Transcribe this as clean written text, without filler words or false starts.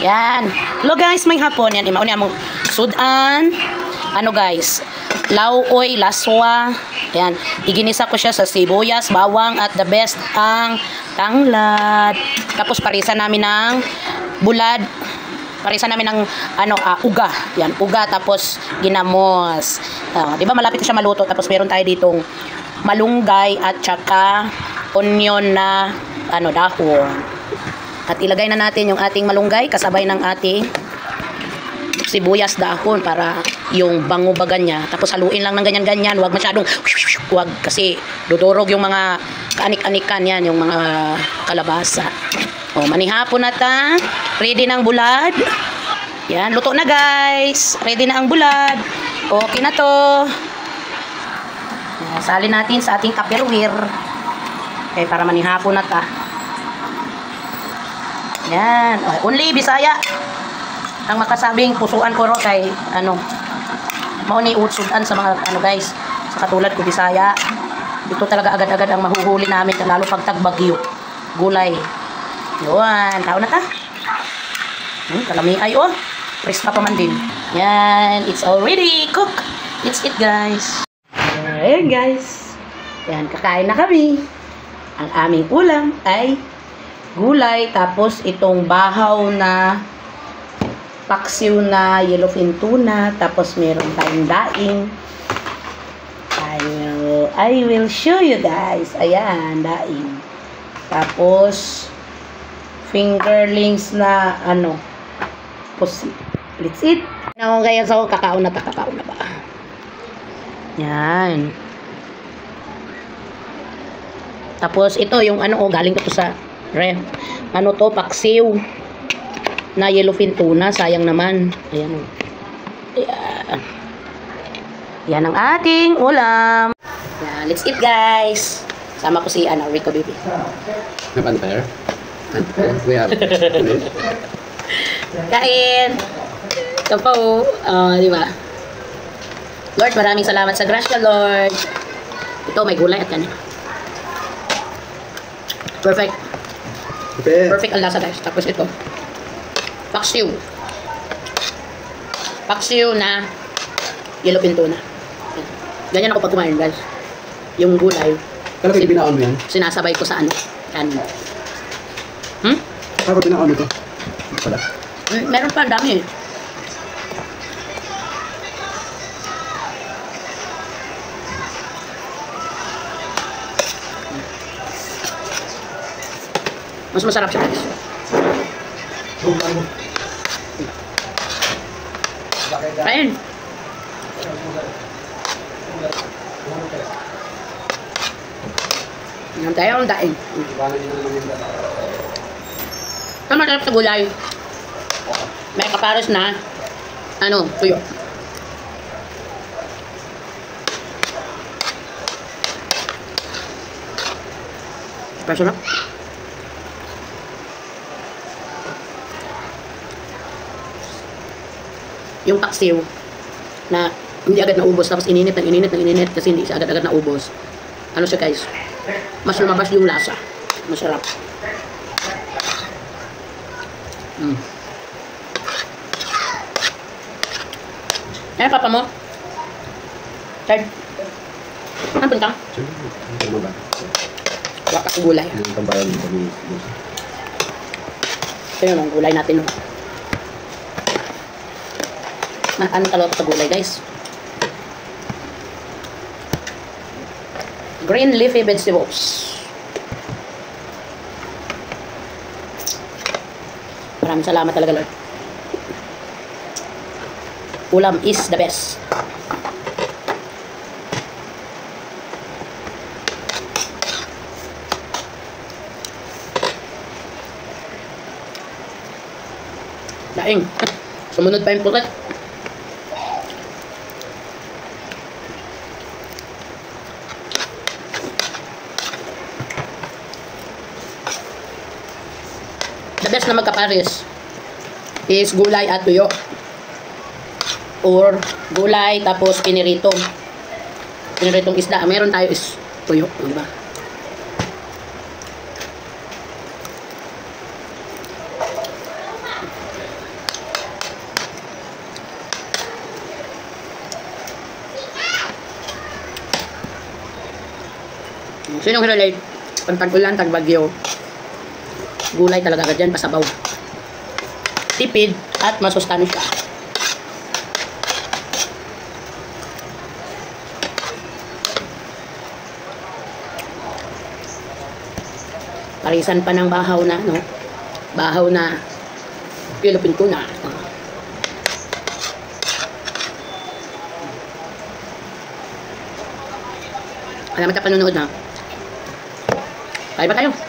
Yan. Hello guys, may hapon. Yan, imaon niya mong sudan. Ano guys, lauoy, laswa. Yan, iginisa ko siya sa sibuyas, bawang, at the best ang tanglad. Tapos parisan namin ng bulad. Parisan namin ng uga. Yan, uga tapos ginamos. Di ba malapit na siya maluto. Tapos meron tayo ditong malunggay at saka onion na dahon. At ilagay na natin yung ating malunggay kasabay ng ating sibuyas dahon para yung bango-bagan niya. Tapos haluin lang ng ganyan-ganyan. Huwag masyadong, huwag kasi dudurog yung mga kaanik-anikan yan, yung mga kalabasa. O, manihapon na ta. Ready na ang bulad. Yan, luto na guys. Ready na ang bulad. Okay na to. Yan, salin natin sa ating tupperware. Okay, para manihapon na ta. Yan. Only Bisaya ang makasabing pusuan ko ro kay mauni utsudan sa mga guys. Sa katulad ko Bisaya. Dito talaga agad-agad ang mahuhuli namin lalo pag tagbagyo. Gulay. Yun. Tao na ta. Kalami ay Presta pa man din. Yan. It's already cooked. Let's eat guys. Ayan guys. Yan. Kakain na kami. Ang aming ulam ay gulay, tapos itong bahaw na paksiw na yellowfin tuna, tapos meron tayong daing. I will show you guys. Ayan, daing. Tapos fingerlings na pusi. Let's eat. Kaya so kakaon na ba? Yan. Tapos ito yung galing ko to sa ref. Paksiw na yellowfin tuna. Sayang naman. Ayan. Ayan. Yan ang ating ulam. Yan. Let's eat guys. Sama ko si Rico baby. Have unfair. We have. Kain. Ito po. Di ba? Lord, maraming salamat sa grasya, Lord. Ito, may gulay at kanin. Perfect. Perfect ang lasa guys. Tapos ito. Paksiw. Paksiw na yellowfin tuna. Ganyan ako pag kumain guys. Yung gulay. Talaga binaon mo yan? Sinasabay ko sa kanin. Ako binaon ito. Pala. Meron pa, dami eh. Mas masarap siya guys. Kain. Yan tayo ang daing. Ito masarap sa gulay. May kapares na tuyo. Masarap. Yung paksiw na hindi agad naubos tapos ininit kasi hindi siya agad-agad naubos. Siya guys? Mas lumabas yung lasa. Masarap. Eh, papa mo? Chad? Ano puntang? Waka sa gulay. Ito yun ang gulay natin. Talot sa gulay guys. Green leafy vegetables. Maraming salamat talaga Lord. Ulam is the best. Daing. Sumunod pa yung pukat. The best na magkapares is gulay at tuyo. Or gulay tapos piniritong isda. Meron tayo is tuyo, diba? Sinong relate? Pag tag-ulan, tag-bagyo. Gulay talaga agad dyan, pasabaw. Tipid at masustansya. Parisan pa ng bahaw na, no? Bahaw na Philippine tuna. Salamat sa panunood, ha? Kaya ba tayo?